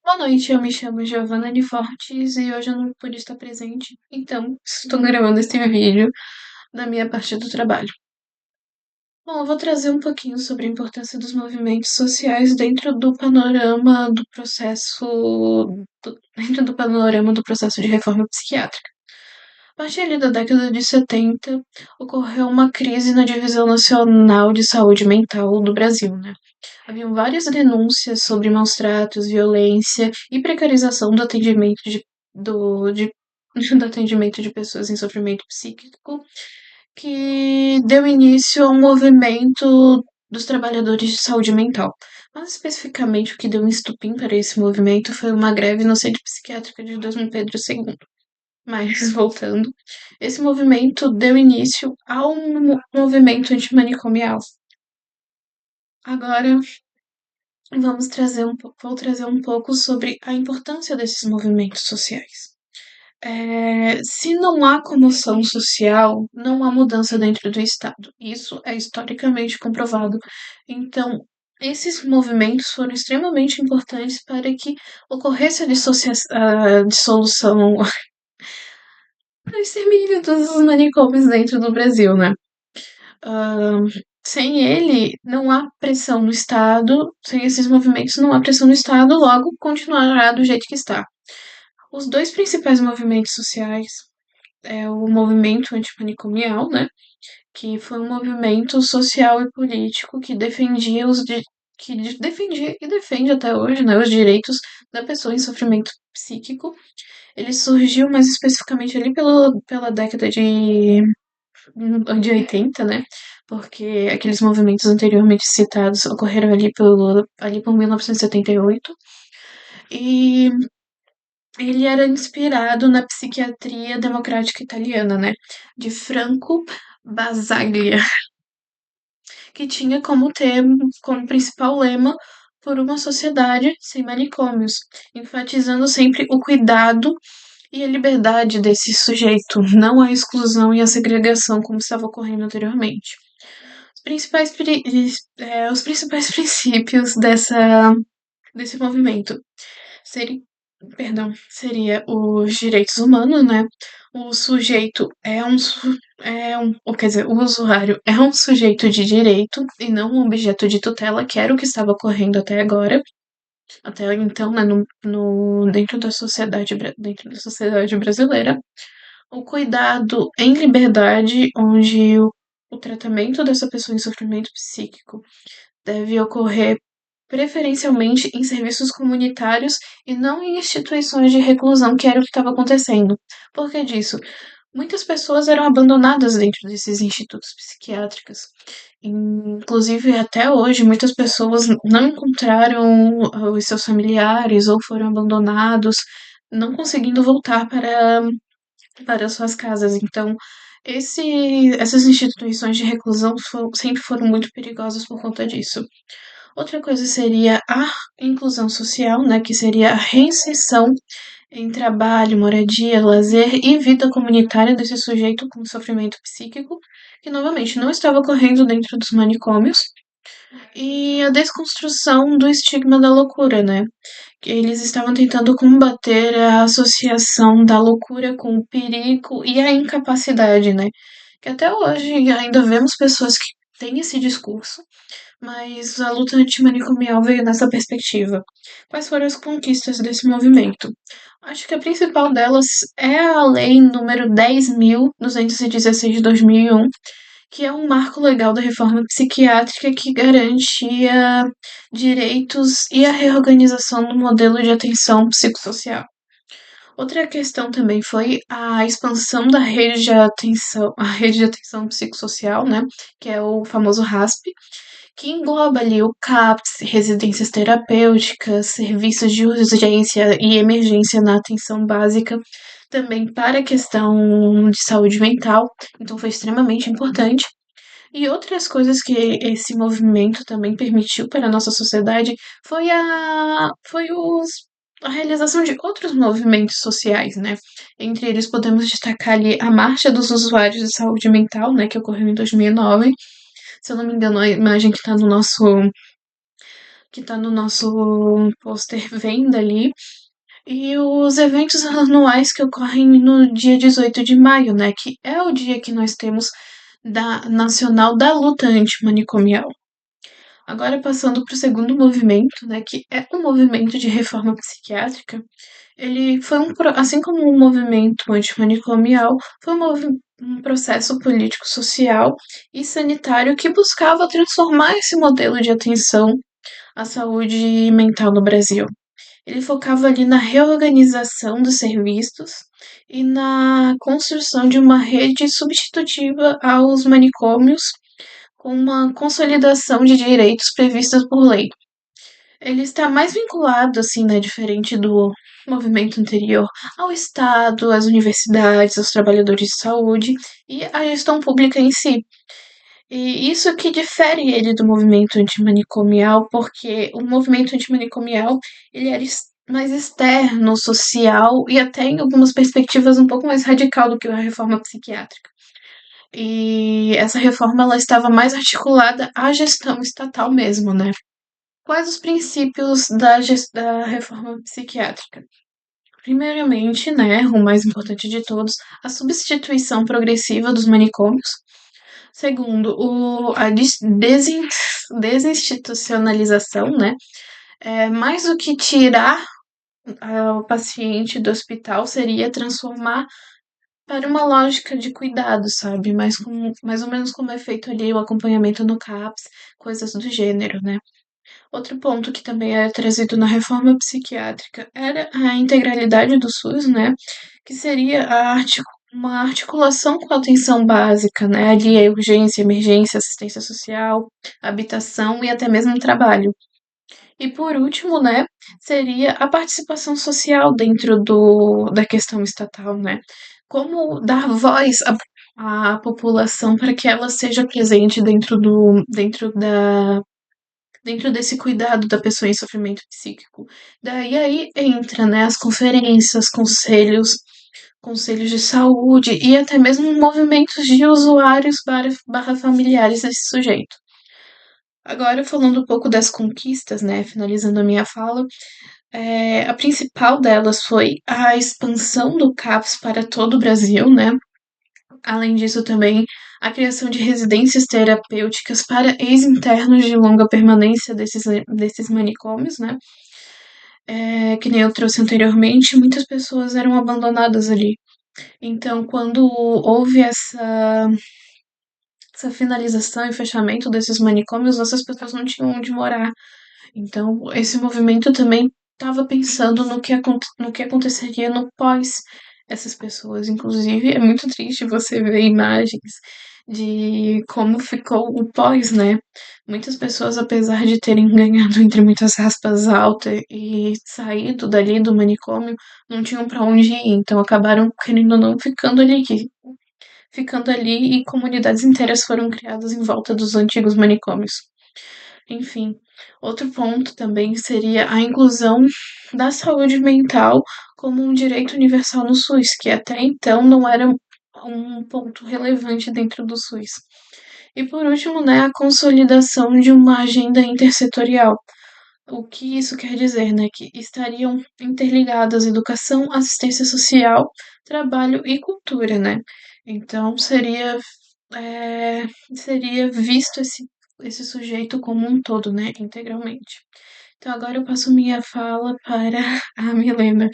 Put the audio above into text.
Boa noite, eu me chamo Giovanna de Fortes e hoje eu não pude estar presente, então estou gravando este vídeo da minha parte do trabalho. Bom, eu vou trazer um pouquinho sobre a importância dos movimentos sociais dentro do panorama do processo, dentro do panorama do processo de reforma psiquiátrica. A partir ali da década de 70, ocorreu uma crise na divisão nacional de saúde mental do Brasil, né? Haviam várias denúncias sobre maus tratos, violência e precarização do atendimento do atendimento de pessoas em sofrimento psíquico, que deu início a um movimento dos trabalhadores de saúde mental. Mais especificamente, o que deu um estupim para esse movimento foi uma greve no Centro Psiquiátrico de Dom Pedro II. Mas, voltando, esse movimento deu início ao movimento antimanicomial. Agora, vou trazer um pouco sobre a importância desses movimentos sociais. Se não há comoção social, não há mudança dentro do Estado. Isso é historicamente comprovado. Então, esses movimentos foram extremamente importantes para que ocorresse a dissolução, o extermínio dos manicômios dentro do Brasil, né? Ahn, Sem ele, não há pressão no Estado, sem esses movimentos, não há pressão no Estado, logo continuará do jeito que está. Os dois principais movimentos sociais é o movimento antimanicomial, né, que foi um movimento social e político que defendia defendia e defende até hoje, né, os direitos da pessoa em sofrimento psíquico. Ele surgiu mais especificamente ali pela década de 80, né? Porque aqueles movimentos anteriormente citados ocorreram ali por 1978. E ele era inspirado na psiquiatria democrática italiana, né? De Franco Basaglia, que tinha como principal lema por uma sociedade sem manicômios, enfatizando sempre o cuidado e a liberdade desse sujeito, não a exclusão e a segregação como estava ocorrendo anteriormente. Os principais princípios desse movimento seria, seria os direitos humanos, né? O sujeito quer dizer, o usuário é um sujeito de direito e não um objeto de tutela, que era o que estava ocorrendo até agora. Até então, né, dentro da sociedade brasileira, o cuidado em liberdade, onde o tratamento dessa pessoa em sofrimento psíquico deve ocorrer preferencialmente em serviços comunitários e não em instituições de reclusão, que era o que estava acontecendo. Por que disso? Muitas pessoas eram abandonadas dentro desses institutos psiquiátricos. Inclusive, até hoje, muitas pessoas não encontraram os seus familiares ou foram abandonados, não conseguindo voltar para suas casas. Então, essas instituições de reclusão sempre foram muito perigosas por conta disso. Outra coisa seria a inclusão social, né, que seria a reinserção em trabalho, moradia, lazer e vida comunitária desse sujeito com sofrimento psíquico, que novamente não estava ocorrendo dentro dos manicômios, e a desconstrução do estigma da loucura, né? Que eles estavam tentando combater a associação da loucura com o perigo e a incapacidade, né? Que até hoje ainda vemos pessoas que têm esse discurso, mas a luta antimanicomial veio nessa perspectiva. Quais foram as conquistas desse movimento? Acho que a principal delas é a Lei número 10.216 de 2001, que é um marco legal da reforma psiquiátrica que garantia direitos e a reorganização do modelo de atenção psicossocial. Outra questão também foi a expansão da rede de atenção psicossocial, né, que é o famoso RASP, que engloba ali o CAPS, residências terapêuticas, serviços de urgência e emergência na atenção básica, também para a questão de saúde mental, então foi extremamente importante. E outras coisas que esse movimento também permitiu para a nossa sociedade foi a realização de outros movimentos sociais, né? Entre eles podemos destacar ali a Marcha dos Usuários de Saúde Mental, né, que ocorreu em 2009. Se eu não me engano, a imagem que está que está no nosso pôster vem dali. E os eventos anuais que ocorrem no dia 18 de maio, né? Que é o dia que nós temos da Nacional da Luta Antimanicomial. Agora, passando para o segundo movimento, né? Que é um movimento de reforma psiquiátrica. Ele foi assim como o movimento antimanicomial, foi um processo político, social e sanitário que buscava transformar esse modelo de atenção à saúde mental no Brasil. Ele focava ali na reorganização dos serviços e na construção de uma rede substitutiva aos manicômios, com uma consolidação de direitos previstos por lei. Ele está mais vinculado, assim, né, diferente do movimento anterior, ao Estado, às universidades, aos trabalhadores de saúde e à gestão pública em si. E isso que difere ele do movimento antimanicomial, porque o movimento antimanicomial ele era mais externo, social e até em algumas perspectivas um pouco mais radical do que a reforma psiquiátrica. E essa reforma ela estava mais articulada à gestão estatal mesmo, né? Quais os princípios da reforma psiquiátrica? Primeiramente, né, o mais importante de todos, a substituição progressiva dos manicômios. Segundo, a desinstitucionalização, né? Mais do que tirar o paciente do hospital, seria transformar para uma lógica de cuidado, sabe? Mais ou menos como é feito ali o acompanhamento no CAPS, coisas do gênero, né? Outro ponto que também é trazido na reforma psiquiátrica era a integralidade do SUS, né? Que seria uma articulação com a atenção básica, né? Ali é urgência, emergência, assistência social, habitação e até mesmo trabalho. E por último, né, seria a participação social dentro da questão estatal, né? Como dar voz à população para que ela seja presente dentro desse cuidado da pessoa em sofrimento psíquico. Daí aí entra, né, as conferências, conselhos de saúde e até mesmo movimentos de usuários barra familiares desse sujeito. Agora, falando um pouco das conquistas, né, finalizando a minha fala, a principal delas foi a expansão do CAPS para todo o Brasil, né? Além disso, também a criação de residências terapêuticas para ex-internos de longa permanência desses manicômios, né? Que nem eu trouxe anteriormente, muitas pessoas eram abandonadas ali. Então, quando houve essa finalização e fechamento desses manicômios, essas pessoas não tinham onde morar. Então, esse movimento também estava pensando no que aconteceria no pós essas pessoas. Inclusive, é muito triste você ver imagens de como ficou o pós, né? Muitas pessoas, apesar de terem ganhado, entre muitas aspas, alta e saído dali do manicômio, não tinham para onde ir. Então, acabaram, querendo ou não, ficando ali e comunidades inteiras foram criadas em volta dos antigos manicômios. Enfim, outro ponto também seria a inclusão da saúde mental como um direito universal no SUS, que até então não era um ponto relevante dentro do SUS. E por último, né, a consolidação de uma agenda intersetorial. O que isso quer dizer, né? Que estariam interligadas educação, assistência social, trabalho e cultura, né? Então seria visto esse sujeito como um todo, né? Integralmente. Então agora eu passo minha fala para a Milena.